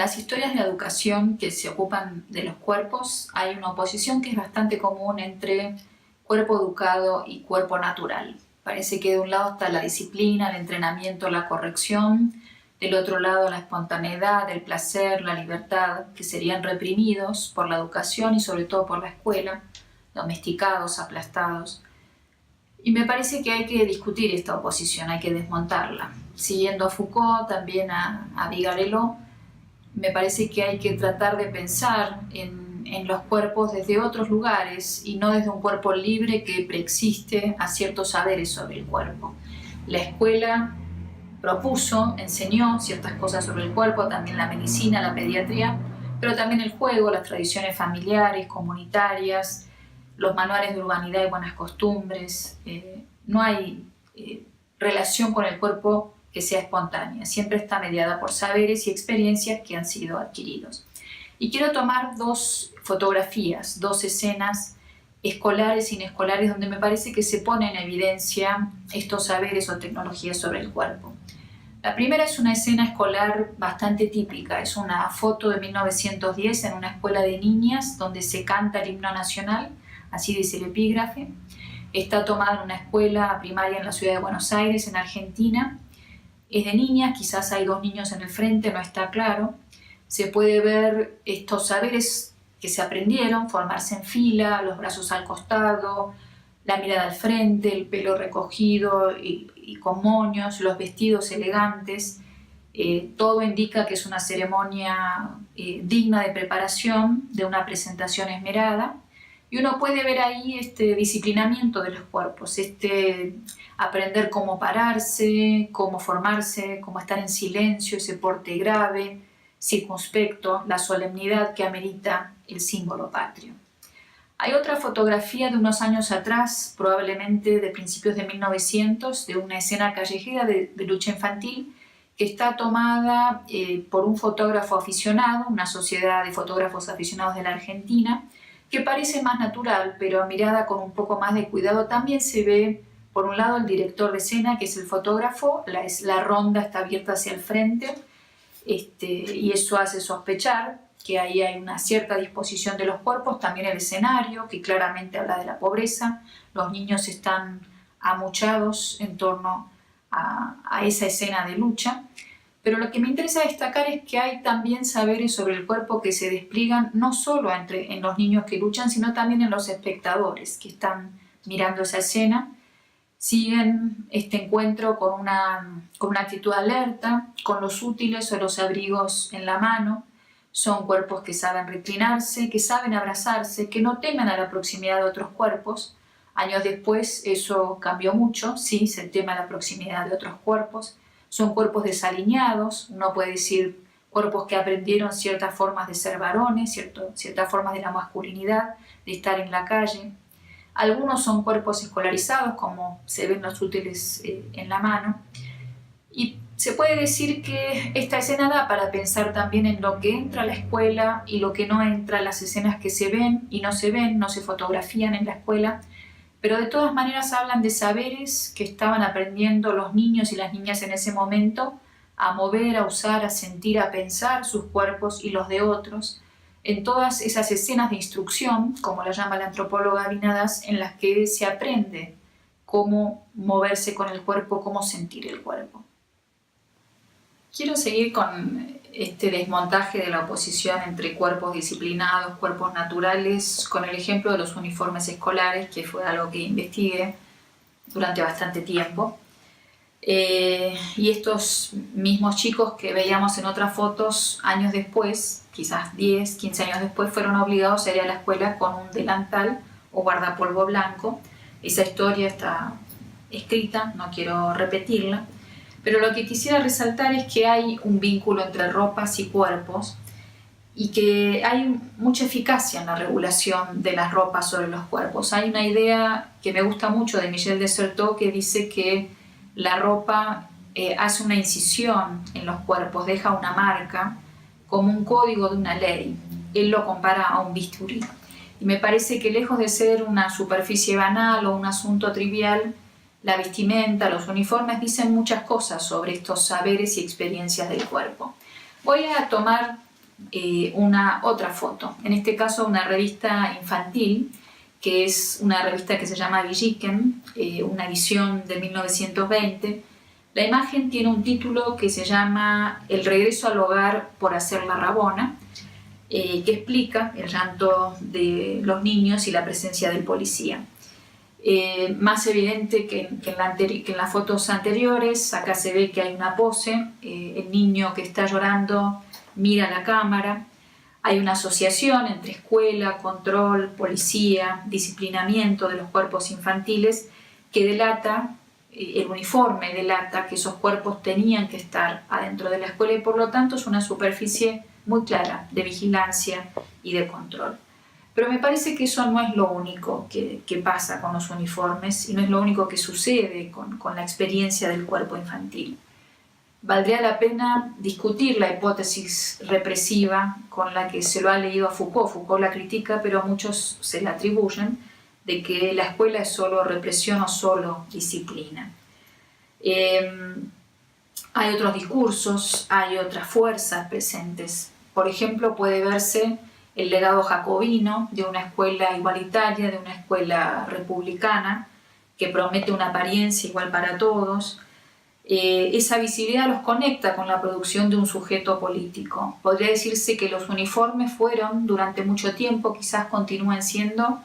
las historias de la educación que se ocupan de los cuerpos hay una oposición que es bastante común entre cuerpo educado y cuerpo natural. Parece que de un lado está la disciplina, el entrenamiento, la corrección, del otro lado la espontaneidad, el placer, la libertad, que serían reprimidos por la educación y sobre todo por la escuela, domesticados, aplastados. Y me parece que hay que discutir esta oposición, hay que desmontarla. Siguiendo a Foucault, también a Vigarello, me parece que hay que tratar de pensar en los cuerpos desde otros lugares y no desde un cuerpo libre que preexiste a ciertos saberes sobre el cuerpo. La escuela propuso, enseñó ciertas cosas sobre el cuerpo, también la medicina, la pediatría, pero también el juego, las tradiciones familiares, comunitarias, los manuales de urbanidad y buenas costumbres. No hay relación con el cuerpo que sea espontánea, siempre está mediada por saberes y experiencias que han sido adquiridos. Y quiero tomar dos fotografías, dos escenas escolares y inescolares donde me parece que se pone en evidencia estos saberes o tecnologías sobre el cuerpo. La primera es una escena escolar bastante típica, es una foto de 1910 en una escuela de niñas donde se canta el himno nacional, así dice el epígrafe. Está tomada en una escuela primaria en la ciudad de Buenos Aires, en Argentina. Es de niñas, quizás hay 2 niños en el frente, no está claro. Se puede ver estos saberes que se aprendieron, formarse en fila, los brazos al costado, la mirada al frente, el pelo recogido y con moños, los vestidos elegantes. Todo indica que es una ceremonia digna de preparación, de una presentación esmerada. Y uno puede ver ahí este disciplinamiento de los cuerpos, aprender cómo pararse, cómo formarse, cómo estar en silencio, ese porte grave, circunspecto, la solemnidad que amerita el símbolo patrio. Hay otra fotografía de unos años atrás, probablemente de principios de 1900, de una escena callejera de lucha infantil, que está tomada por un fotógrafo aficionado, una sociedad de fotógrafos aficionados de la Argentina, que parece más natural, pero mirada con un poco más de cuidado. También se ve, por un lado, el director de escena, que es el fotógrafo, la ronda está abierta hacia el frente, y eso hace sospechar que ahí hay una cierta disposición de los cuerpos, también el escenario, que claramente habla de la pobreza, los niños están amuchados en torno a esa escena de lucha. Pero lo que me interesa destacar es que hay también saberes sobre el cuerpo que se despliegan no solo en los niños que luchan, sino también en los espectadores que están mirando esa escena. Siguen este encuentro con una actitud alerta, con los útiles o los abrigos en la mano. Son cuerpos que saben reclinarse, que saben abrazarse, que no temen a la proximidad de otros cuerpos. Años después eso cambió mucho, sí, se teme a la proximidad de otros cuerpos. Son cuerpos desalineados, uno puede decir cuerpos que aprendieron ciertas formas de ser varones, ciertas formas de la masculinidad, de estar en la calle. Algunos son cuerpos escolarizados, como se ven los útiles en la mano. Y se puede decir que esta escena da para pensar también en lo que entra a la escuela y lo que no entra, las escenas que se ven y no se ven, no se fotografían en la escuela, pero de todas maneras hablan de saberes que estaban aprendiendo los niños y las niñas en ese momento a mover, a usar, a sentir, a pensar sus cuerpos y los de otros, en todas esas escenas de instrucción, como la llama la antropóloga Vinadas, en las que se aprende cómo moverse con el cuerpo, cómo sentir el cuerpo. Quiero seguir con este desmontaje de la oposición entre cuerpos disciplinados, cuerpos naturales, con el ejemplo de los uniformes escolares, que fue algo que investigué durante bastante tiempo. Y estos mismos chicos que veíamos en otras fotos años después, quizás 10, 15 años después, fueron obligados a ir a la escuela con un delantal o guardapolvo blanco. Esa historia está escrita, no quiero repetirla. Pero lo que quisiera resaltar es que hay un vínculo entre ropas y cuerpos y que hay mucha eficacia en la regulación de las ropas sobre los cuerpos. Hay una idea que me gusta mucho de Michel de Certeau que dice que la ropa hace una incisión en los cuerpos, deja una marca como un código de una ley. Él lo compara a un bisturí. Y me parece que lejos de ser una superficie banal o un asunto trivial, la vestimenta, los uniformes dicen muchas cosas sobre estos saberes y experiencias del cuerpo. Voy a tomar otra foto, en este caso una revista infantil, que es una revista que se llama Villiquen, una edición de 1920. La imagen tiene un título que se llama El regreso al hogar por hacer la rabona, que explica el llanto de los niños y la presencia del policía. Más evidente que en las fotos anteriores, acá se ve que hay una pose, el niño que está llorando mira la cámara, hay una asociación entre escuela, control, policía, disciplinamiento de los cuerpos infantiles que delata, el uniforme delata que esos cuerpos tenían que estar adentro de la escuela y por lo tanto es una superficie muy clara de vigilancia y de control. Pero me parece que eso no es lo único que pasa con los uniformes y no es lo único que sucede con la experiencia del cuerpo infantil. Valdría la pena discutir la hipótesis represiva con la que se lo ha leído a Foucault. Foucault la critica, pero a muchos se la atribuyen, de que la escuela es solo represión o solo disciplina. Hay otros discursos, hay otras fuerzas presentes. Por ejemplo, puede verse el legado jacobino de una escuela igualitaria, de una escuela republicana, que promete una apariencia igual para todos. Esa visibilidad los conecta con la producción de un sujeto político. Podría decirse que los uniformes fueron, durante mucho tiempo, quizás continúen siendo,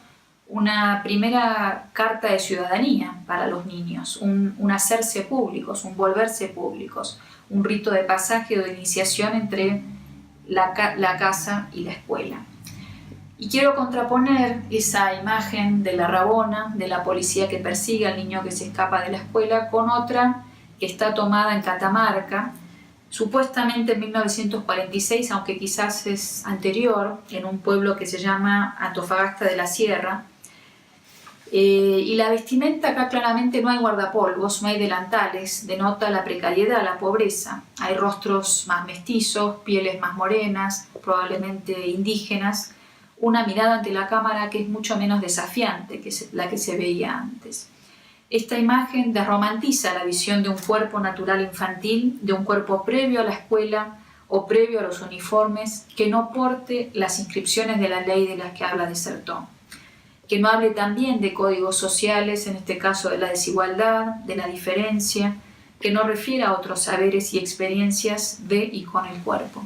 una primera carta de ciudadanía para los niños, un hacerse públicos, un volverse públicos, un rito de pasaje o de iniciación entre la casa y la escuela. Y quiero contraponer esa imagen de la rabona, de la policía que persigue al niño que se escapa de la escuela, con otra que está tomada en Catamarca, supuestamente en 1946, aunque quizás es anterior, en un pueblo que se llama Antofagasta de la Sierra. Y la vestimenta, acá claramente no hay guardapolvos, no hay delantales, denota la precariedad, la pobreza. Hay rostros más mestizos, pieles más morenas, probablemente indígenas, una mirada ante la cámara que es mucho menos desafiante que la que se veía antes. Esta imagen desromantiza la visión de un cuerpo natural infantil, de un cuerpo previo a la escuela o previo a los uniformes, que no porte las inscripciones de la ley de las que habla Desertón, que no hable también de códigos sociales, en este caso de la desigualdad, de la diferencia, que no refiera a otros saberes y experiencias de y con el cuerpo.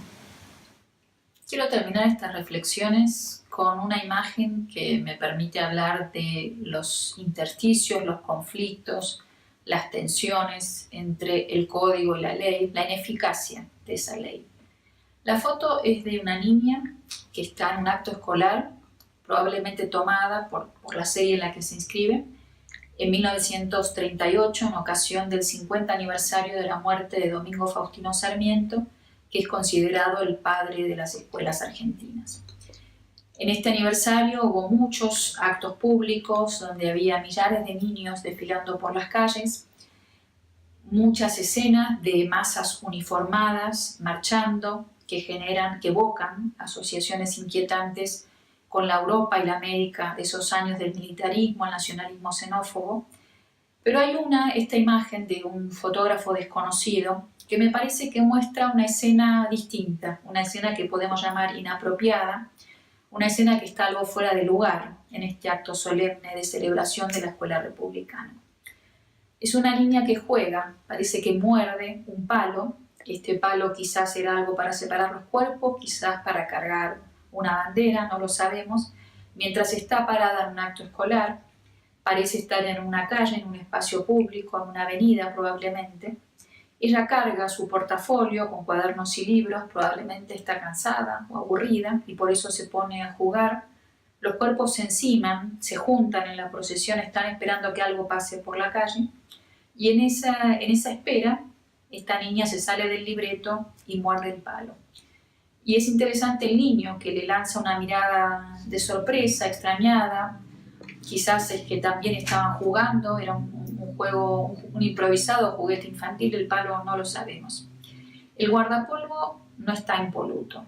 Quiero terminar estas reflexiones con una imagen que me permite hablar de los intersticios, los conflictos, las tensiones entre el código y la ley, la ineficacia de esa ley. La foto es de una niña que está en un acto escolar, probablemente tomada por la serie en la que se inscribe, en 1938, en ocasión del 50 aniversario de la muerte de Domingo Faustino Sarmiento, que es considerado el padre de las escuelas argentinas. En este aniversario hubo muchos actos públicos donde había millares de niños desfilando por las calles, muchas escenas de masas uniformadas marchando que evocan asociaciones inquietantes con la Europa y la América de esos años del militarismo, el nacionalismo xenófobo. Pero hay esta imagen de un fotógrafo desconocido que me parece que muestra una escena distinta, una escena que podemos llamar inapropiada, una escena que está algo fuera de lugar en este acto solemne de celebración de la escuela republicana. Es una niña que juega, parece que muerde un palo. Este palo quizás era algo para separar los cuerpos, quizás para cargar una bandera, no lo sabemos, mientras está parada en un acto escolar. Parece estar en una calle, en un espacio público, en una avenida probablemente. Ella carga su portafolio con cuadernos y libros, probablemente está cansada o aburrida y por eso se pone a jugar. Los cuerpos se enciman, se juntan en la procesión, están esperando que algo pase por la calle y en esa espera esta niña se sale del libreto y muerde el palo. Y es interesante el niño que le lanza una mirada de sorpresa, extrañada. Quizás es que también estaban jugando, era un juego, un improvisado juguete infantil, el palo no lo sabemos. El guardapolvo no está impoluto.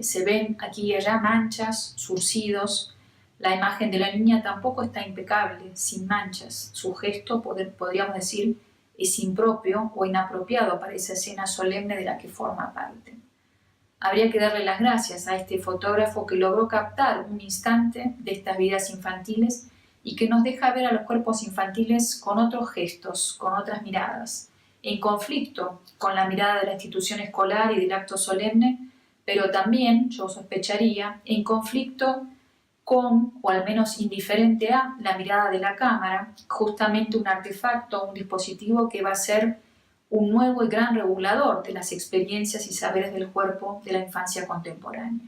Se ven aquí y allá manchas, surcidos. La imagen de la niña tampoco está impecable, sin manchas. Su gesto, podríamos decir, es impropio o inapropiado para esa escena solemne de la que forma parte. Habría que darle las gracias a este fotógrafo que logró captar un instante de estas vidas infantiles y que nos deja ver a los cuerpos infantiles con otros gestos, con otras miradas, en conflicto con la mirada de la institución escolar y del acto solemne, pero también, yo sospecharía, en conflicto con, o al menos indiferente a, la mirada de la cámara, justamente un artefacto, un dispositivo que va a ser un nuevo y gran regulador de las experiencias y saberes del cuerpo de la infancia contemporánea.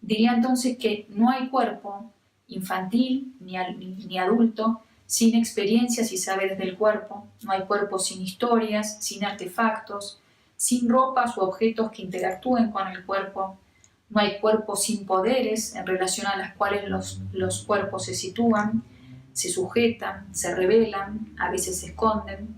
Diría entonces que no hay cuerpo infantil ni adulto sin experiencias y saberes del cuerpo, no hay cuerpo sin historias, sin artefactos, sin ropas u objetos que interactúen con el cuerpo, no hay cuerpo sin poderes en relación a las cuales los cuerpos se sitúan, se sujetan, se revelan, a veces se esconden.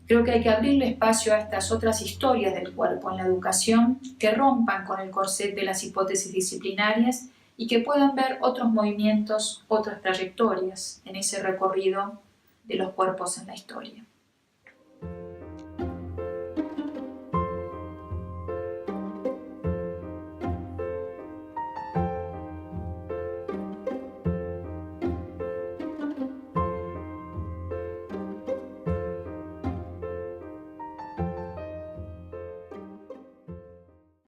Creo que hay que abrirle espacio a estas otras historias del cuerpo en la educación que rompan con el corset de las hipótesis disciplinarias y que puedan ver otros movimientos, otras trayectorias en ese recorrido de los cuerpos en la historia.